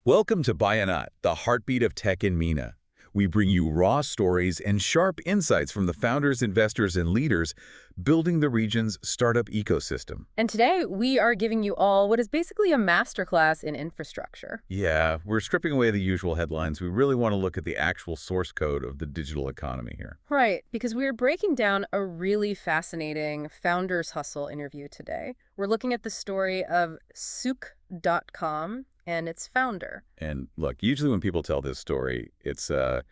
Welcome to Bayanat, the heartbeat of tech in MENA. We bring you raw stories and sharp insights from the founders, investors, and leaders building the region's startup ecosystem. And today, we are giving you all what is basically a masterclass in infrastructure. Yeah, we're stripping away the usual headlines. We really want to look at the actual source code of the digital economy here. Right, because we're breaking down a really fascinating Founders Hustle interview today. We're looking at the story of Souk.com and its founder. And look, usually when people tell this story, it's the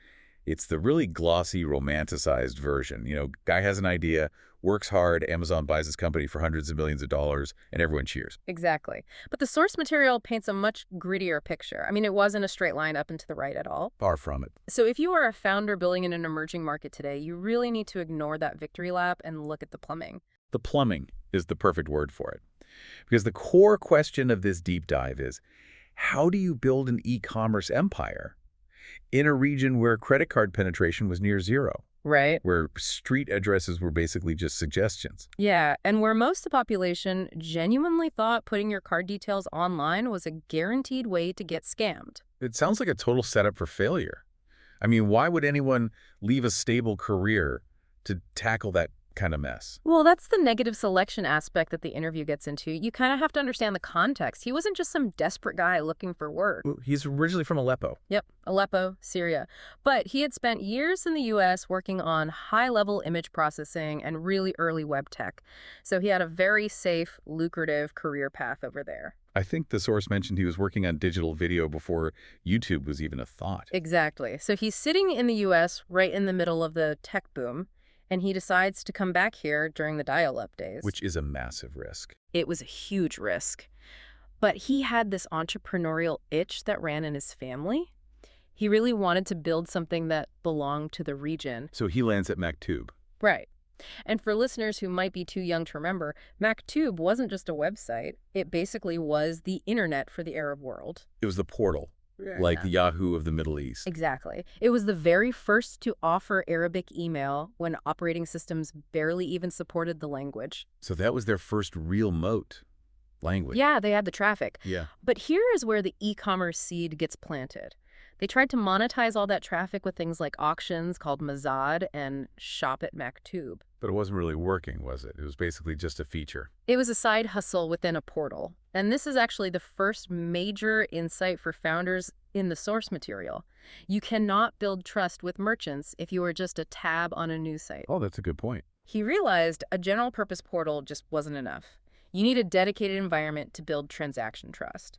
really glossy, romanticized version. Guy has an idea, works hard, Amazon buys his company for hundreds of millions of dollars, and everyone cheers. Exactly. But the source material paints a much grittier picture. I mean, it wasn't a straight line up and to the right at all. Far from it. So if you are a founder building in an emerging market today, you really need to ignore that victory lap and look at the plumbing. The plumbing is the perfect word for it. Because the core question of this deep dive is, how do you build an e-commerce empire in a region where credit card penetration was near zero? Right. Where street addresses were basically just suggestions. Yeah, and where most of the population genuinely thought putting your card details online was a guaranteed way to get scammed. It sounds like a total setup for failure. I mean, why would anyone leave a stable career to tackle that kind of mess? Well, that's the negative selection aspect that the interview gets into. You kind of have to understand the context. He wasn't just some desperate guy looking for work. Well, he's originally from Aleppo. Yep, Aleppo, Syria. But he had spent years in the U.S. working on high-level image processing and really early web tech. So he had a very safe, lucrative career path over there. I think the source mentioned he was working on digital video before YouTube was even a thought. Exactly. So he's sitting in the U.S. right in the middle of the tech boom, and he decides to come back here during the dial-up days. Which is a massive risk. It was a huge risk. But he had this entrepreneurial itch that ran in his family. He really wanted to build something that belonged to the region. So he lands at Maktub. Right. And for listeners who might be too young to remember, Maktub wasn't just a website. It basically was the internet for the Arab world. It was the portal. Like the Yahoo of the Middle East. Exactly. It was the very first to offer Arabic email when operating systems barely even supported the language. So that was their first real moat, language. Yeah, they had the traffic. Yeah. But here is where the e-commerce seed gets planted. They tried to monetize all that traffic with things like auctions called Mazad and Shop at Maktub. But it wasn't really working, was it? It was basically just a feature. It was a side hustle within a portal. And this is actually the first major insight for founders in the source material. You cannot build trust with merchants if you are just a tab on a news site. Oh, that's a good point. He realized a general purpose portal just wasn't enough. You need a dedicated environment to build transaction trust.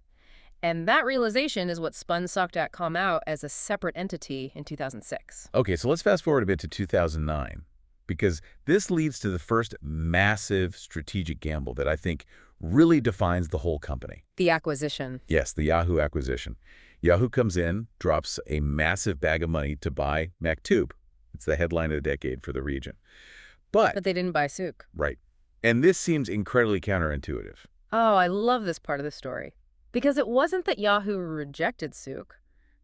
And that realization is what spun Souk.com out as a separate entity in 2006. Okay, so let's fast forward a bit to 2009, because this leads to the first massive strategic gamble that I think really defines the whole company. The acquisition. Yes, the Yahoo acquisition. Yahoo comes in, drops a massive bag of money to buy Maktub. It's the headline of the decade for the region. But they didn't buy Souk. Right. And this seems incredibly counterintuitive. Oh, I love this part of the story. Because it wasn't that Yahoo rejected Souk.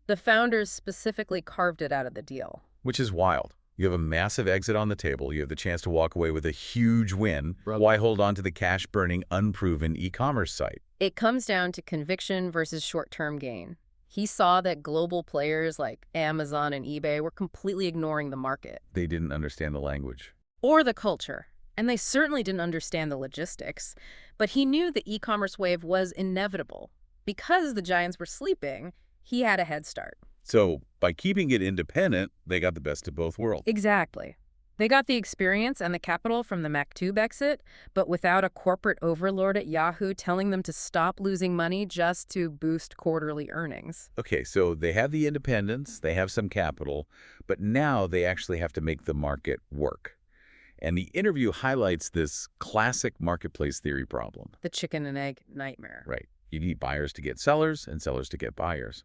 The founders specifically carved it out of the deal. Which is wild. You have a massive exit on the table. You have the chance to walk away with a huge win. Why hold on to the cash-burning, unproven e-commerce site? It comes down to conviction versus short-term gain. He saw that global players like Amazon and eBay were completely ignoring the market. They didn't understand the language. Or the culture. And they certainly didn't understand the logistics. But he knew the e-commerce wave was inevitable. Because the giants were sleeping, he had a head start. So by keeping it independent, they got the best of both worlds. Exactly. They got the experience and the capital from the Maktub exit, but without a corporate overlord at Yahoo telling them to stop losing money just to boost quarterly earnings. Okay, so they have the independence, they have some capital, but now they actually have to make the market work. And the interview highlights this classic marketplace theory problem. The chicken and egg nightmare. Right. You need buyers to get sellers and sellers to get buyers.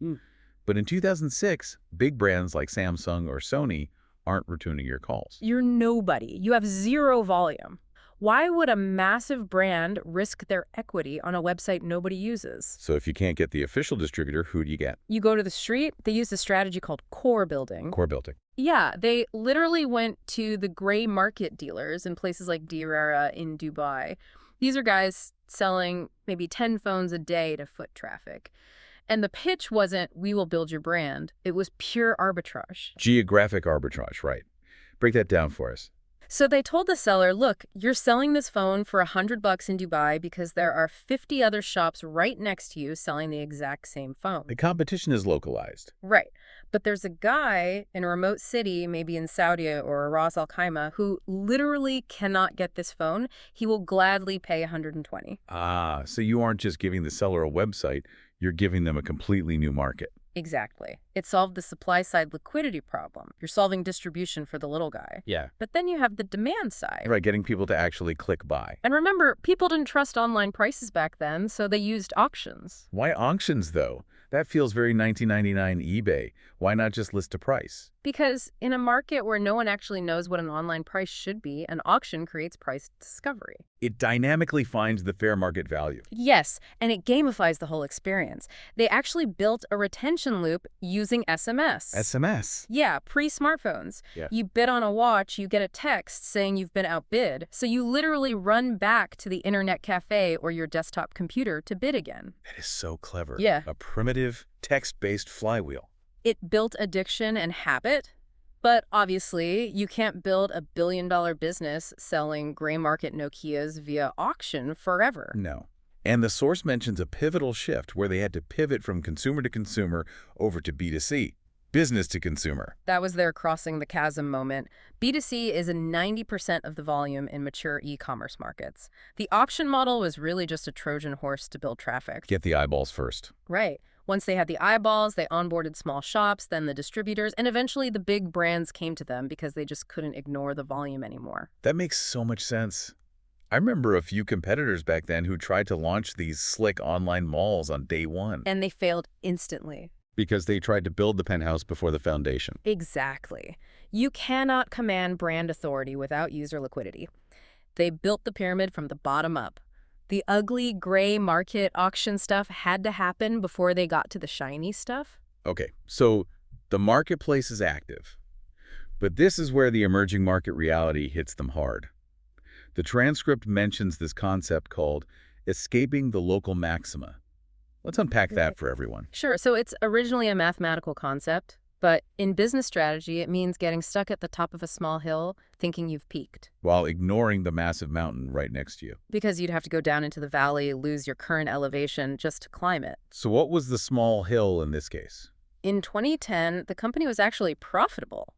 But in 2006, big brands like Samsung or Sony aren't returning your calls. You're nobody. You have zero volume. Why would a massive brand risk their equity on a website nobody uses? So if you can't get the official distributor, who do you get? You go to the street, they use a strategy called core building. Core building. Yeah, they literally went to the gray market dealers in places like Dirara in Dubai. These are guys selling maybe 10 phones a day to foot traffic. And the pitch wasn't, we will build your brand. It was pure arbitrage. Geographic arbitrage, right. Break that down for us. So they told the seller, look, you're selling this phone for $100 in Dubai because there are 50 other shops right next to you selling the exact same phone. The competition is localized. Right. But there's a guy in a remote city, maybe in Saudi or Ras Al Khaimah, who literally cannot get this phone. He will gladly pay $120. Ah, so you aren't just giving the seller a website, you're giving them a completely new market. Exactly. It solved the supply-side liquidity problem. You're solving distribution for the little guy. Yeah. But then you have the demand side. Right, getting people to actually click buy. And remember, people didn't trust online prices back then, so they used auctions. Why auctions, though? That feels very 1999 eBay. Why not just list a price? Because in a market where no one actually knows what an online price should be, an auction creates price discovery. It dynamically finds the fair market value. Yes, and it gamifies the whole experience. They actually built a retention loop using SMS. SMS? Yeah, pre-smartphones. Yeah. You bid on a watch, you get a text saying you've been outbid. So you literally run back to the internet cafe or your desktop computer to bid again. That is so clever. Yeah. A primitive, text-based flywheel. It built addiction and habit. But obviously, you can't build a billion-dollar business selling gray market Nokias via auction forever. No. And the source mentions a pivotal shift where they had to pivot from consumer to consumer over to B2C, business to consumer. That was their crossing the chasm moment. B2C is 90% of the volume in mature e-commerce markets. The auction model was really just a Trojan horse to build traffic. Get the eyeballs first. Right. Once they had the eyeballs, they onboarded small shops, then the distributors, and eventually the big brands came to them because they just couldn't ignore the volume anymore. That makes so much sense. I remember a few competitors back then who tried to launch these slick online malls on day one. And they failed instantly. Because they tried to build the penthouse before the foundation. Exactly. You cannot command brand authority without user liquidity. They built the pyramid from the bottom up. The ugly gray market auction stuff had to happen before they got to the shiny stuff. Okay, so the marketplace is active. But this is where the emerging market reality hits them hard. The transcript mentions this concept called escaping the local maxima. Let's unpack that for everyone. Sure, so it's originally a mathematical concept, but in business strategy, it means getting stuck at the top of a small hill thinking you've peaked. While ignoring the massive mountain right next to you. Because you'd have to go down into the valley, lose your current elevation just to climb it. So what was the small hill in this case? In 2010, the company was actually profitable,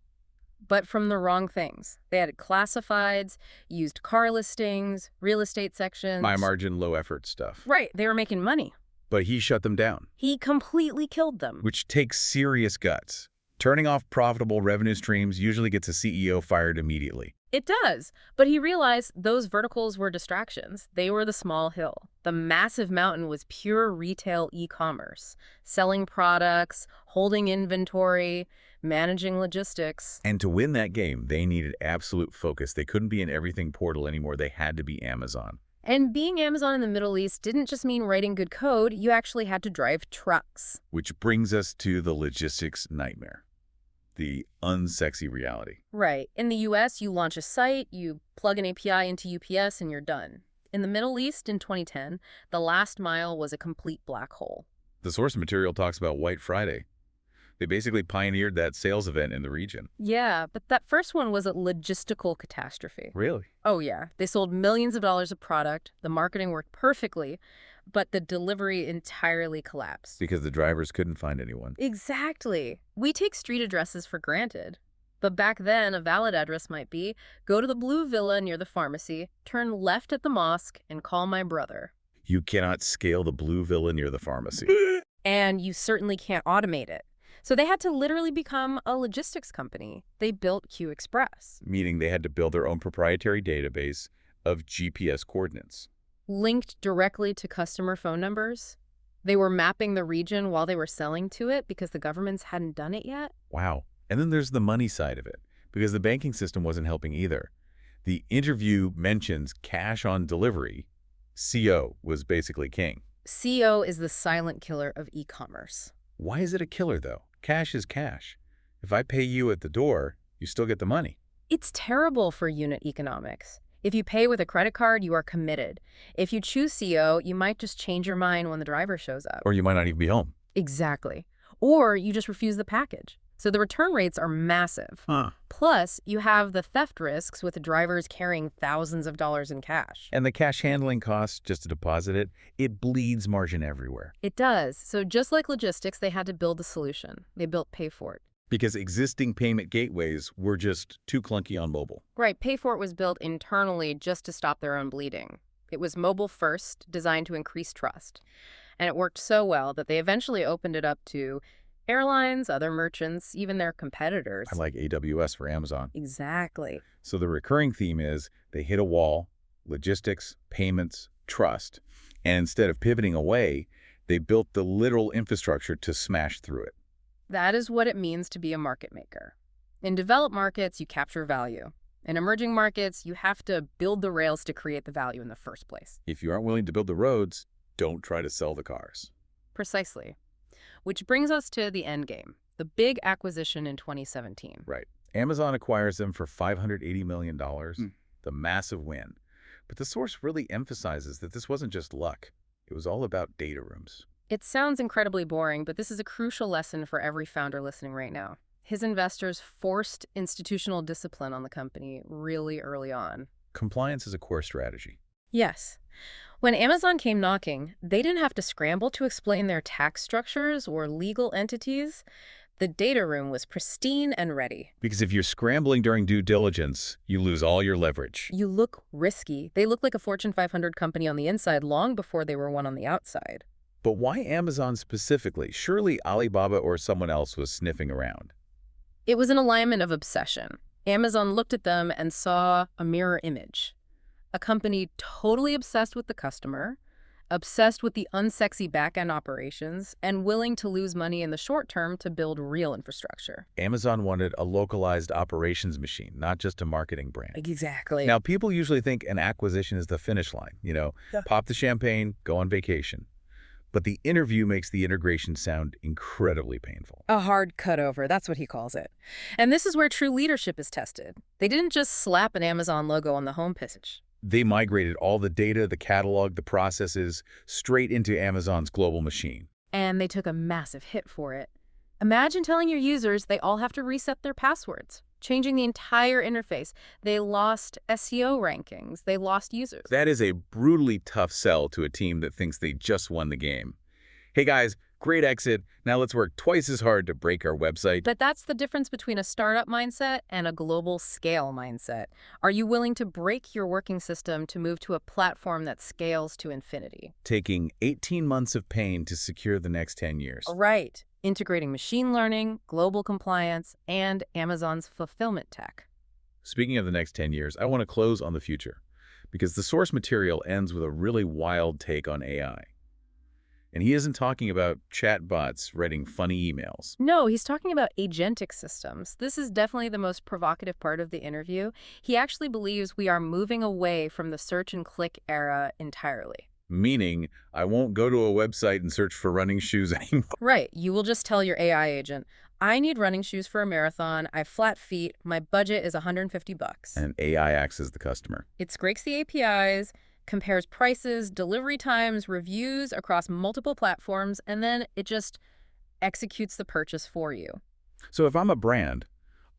but from the wrong things. They had classifieds, used car listings, real estate sections. High margin, low effort stuff. Right, they were making money. But he shut them down. He completely killed them. Which takes serious guts. Turning off profitable revenue streams usually gets a CEO fired immediately. It does, but he realized those verticals were distractions. They were the small hill. The massive mountain was pure retail e-commerce, selling products, holding inventory, managing logistics. And to win that game, they needed absolute focus. They couldn't be an everything portal anymore. They had to be Amazon. And being Amazon in the Middle East didn't just mean writing good code, you actually had to drive trucks. Which brings us to the logistics nightmare. The unsexy reality. Right. In the US, you launch a site, you plug an API into UPS, and you're done. In the Middle East in 2010, the last mile was a complete black hole. The source material talks about White Friday. They basically pioneered that sales event in the region. Yeah, but that first one was a logistical catastrophe. Really? Oh, yeah. They sold millions of dollars of product, the marketing worked perfectly, but the delivery entirely collapsed. Because the drivers couldn't find anyone. Exactly. We take street addresses for granted. But back then, a valid address might be, go to the blue villa near the pharmacy, turn left at the mosque, and call my brother. You cannot scale the blue villa near the pharmacy. And you certainly can't automate it. So they had to literally become a logistics company. They built Q Express. Meaning they had to build their own proprietary database of GPS coordinates. Linked directly to customer phone numbers. They were mapping the region while they were selling to it because the governments hadn't done it yet. Wow. And then there's the money side of it, because the banking system wasn't helping either. The interview mentions cash on delivery. CO was basically king. CO is the silent killer of e-commerce. Why is it a killer, though? Cash is cash. If I pay you at the door, you still get the money. It's terrible for unit economics. If you pay with a credit card, you are committed. If you choose CO, you might just change your mind when the driver shows up. Or you might not even be home. Exactly. Or you just refuse the package. So the return rates are massive. Huh. Plus, you have the theft risks with drivers carrying thousands of dollars in cash. And the cash handling costs just to deposit it, it bleeds margin everywhere. It does. So just like logistics, they had to build a solution. They built Pay For It. Because existing payment gateways were just too clunky on mobile. Right, Pay For It was built internally just to stop their own bleeding. It was mobile first, designed to increase trust. And it worked so well that they eventually opened it up to airlines, other merchants, even their competitors. I like AWS for Amazon. Exactly. So the recurring theme is they hit a wall, logistics, payments, trust. And instead of pivoting away, they built the literal infrastructure to smash through it. That is what it means to be a market maker. In developed markets, you capture value. In emerging markets, you have to build the rails to create the value in the first place. If you aren't willing to build the roads, don't try to sell the cars. Precisely. Which brings us to the end game, the big acquisition in 2017. Right. Amazon acquires them for $580 million, the massive win. But the source really emphasizes that this wasn't just luck. It was all about data rooms. It sounds incredibly boring, but this is a crucial lesson for every founder listening right now. His investors forced institutional discipline on the company really early on. Compliance is a core strategy. Yes. When Amazon came knocking, they didn't have to scramble to explain their tax structures or legal entities. The data room was pristine and ready. Because if you're scrambling during due diligence, you lose all your leverage. You look risky. They look like a Fortune 500 company on the inside long before they were one on the outside. But why Amazon specifically? Surely Alibaba or someone else was sniffing around. It was an alignment of obsession. Amazon looked at them and saw a mirror image. A company totally obsessed with the customer, obsessed with the unsexy back-end operations, and willing to lose money in the short term to build real infrastructure. Amazon wanted a localized operations machine, not just a marketing brand. Exactly. Now, people usually think an acquisition is the finish line. Pop the champagne, go on vacation. But the interview makes the integration sound incredibly painful. A hard cutover, that's what he calls it. And this is where true leadership is tested. They didn't just slap an Amazon logo on the homepage. They migrated all the data, the catalog, the processes, straight into Amazon's global machine. And they took a massive hit for it. Imagine telling your users they all have to reset their passwords, changing the entire interface. They lost SEO rankings. They lost users. That is a brutally tough sell to a team that thinks they just won the game. Hey guys, great exit. Now let's work twice as hard to break our website. But that's the difference between a startup mindset and a global scale mindset. Are you willing to break your working system to move to a platform that scales to infinity? Taking 18 months of pain to secure the next 10 years. Right. Integrating machine learning, global compliance, and Amazon's fulfillment tech. Speaking of the next 10 years, I want to close on the future, because the source material ends with a really wild take on AI. And he isn't talking about chatbots writing funny emails. No, he's talking about agentic systems. This is definitely the most provocative part of the interview. He actually believes we are moving away from the search and click era entirely. Meaning, I won't go to a website and search for running shoes anymore. Right. You will just tell your AI agent, I need running shoes for a marathon. I have flat feet. My budget is $150. And AI acts as the customer. It scrapes the APIs, compares prices, delivery times, reviews across multiple platforms, and then it just executes the purchase for you. So if I'm a brand,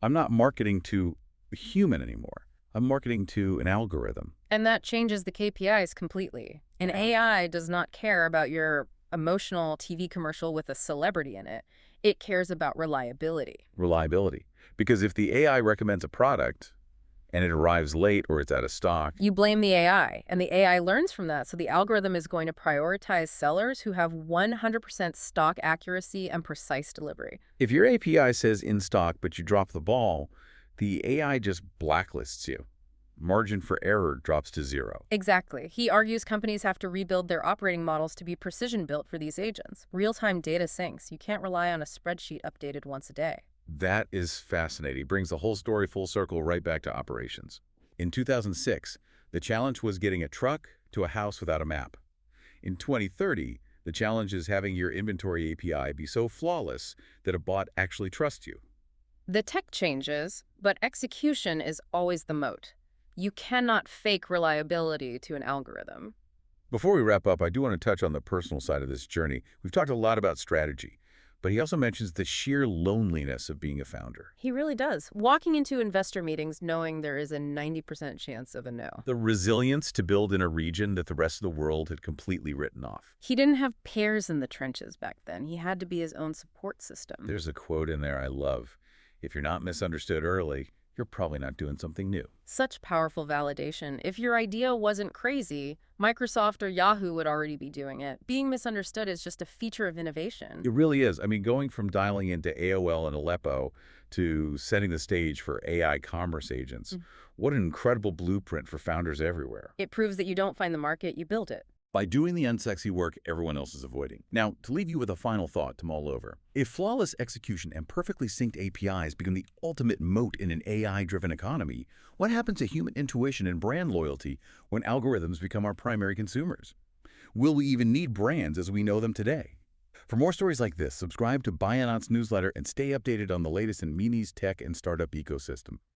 I'm not marketing to a human anymore. I'm marketing to an algorithm. And that changes the KPIs completely. An AI does not care about your emotional TV commercial with a celebrity in it. It cares about reliability. Reliability. Because if the AI recommends a product and it arrives late or it's out of stock, you blame the AI, and the AI learns from that, so the algorithm is going to prioritize sellers who have 100% stock accuracy and precise delivery. if your API says in stock but you drop the ball, the AI just blacklists you. Margin for error drops to zero. Exactly. He argues companies have to rebuild their operating models to be precision-built for these agents. Real-time data syncs. You can't rely on a spreadsheet updated once a day. That is fascinating. Brings the whole story full circle right back to operations. In 2006, the challenge was getting a truck to a house without a map. In 2030, the challenge is having your inventory API be so flawless that a bot actually trusts you. The tech changes, but execution is always the moat. You cannot fake reliability to an algorithm. Before we wrap up, I do want to touch on the personal side of this journey. We've talked a lot about strategy, but he also mentions the sheer loneliness of being a founder. He really does. Walking into investor meetings knowing there is a 90% chance of a no. The resilience to build in a region that the rest of the world had completely written off. He didn't have peers in the trenches back then. He had to be his own support system. There's a quote in there I love. If you're not misunderstood early, you're probably not doing something new. Such powerful validation. If your idea wasn't crazy, Microsoft or Yahoo would already be doing it. Being misunderstood is just a feature of innovation. It really is. I mean, going from dialing into AOL and Aleppo to setting the stage for AI commerce agents, what an incredible blueprint for founders everywhere. It proves that you don't find the market, you build it. By doing the unsexy work everyone else is avoiding. Now, to leave you with a final thought to mull over. If flawless execution and perfectly synced APIs become the ultimate moat in an AI-driven economy, what happens to human intuition and brand loyalty when algorithms become our primary consumers? Will we even need brands as we know them today? For more stories like this, subscribe to Bionauts newsletter and stay updated on the latest in MENA's tech and startup ecosystem.